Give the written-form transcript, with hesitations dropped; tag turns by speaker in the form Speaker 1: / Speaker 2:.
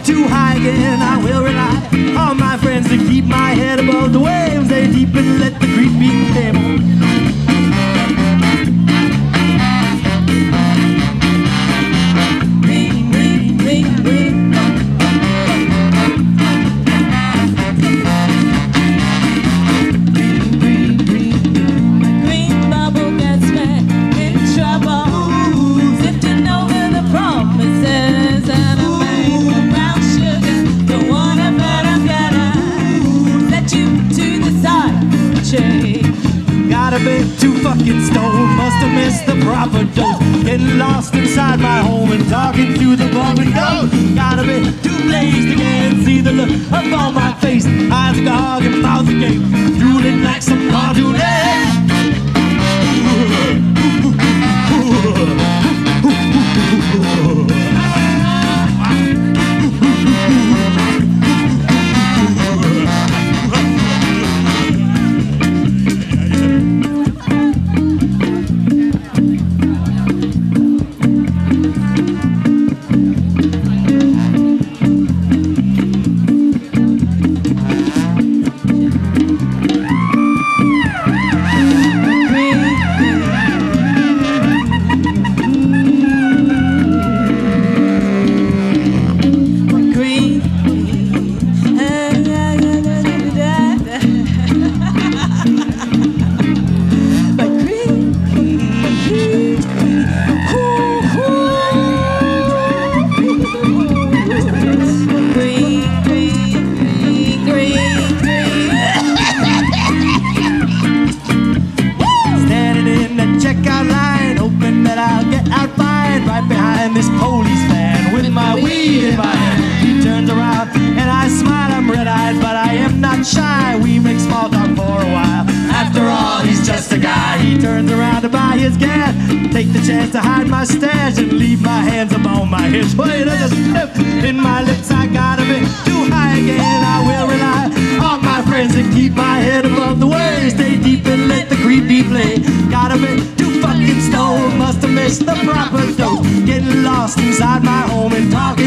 Speaker 1: too high again, I will rely on my friends to keep my head above the waves. They deep and let the creek beat the table. Got a bit too fucking stoned, must have missed the proper dose. Getting lost inside my home and talking through the bumping door. Got a bit too blazed again, see the look up on my face. Eyes a gog and mouth agape, drooling like some cartoon. This police van with my weed in my hand. He turns around and I smile, I'm red-eyed, but I am not shy. We make small talk for a while. After all, he's just a guy. He turns around to buy his gas, take the chance to hide my stash and leave my hands upon my hips. Wait, there's a slip in my lips. I got a bit too high again. I will rely on my friends and keep my head above the waves. Stay deep and let the creepy play. Got a bit too fucking stoned, must have missed the proper dose. Getting lost inside my home and talking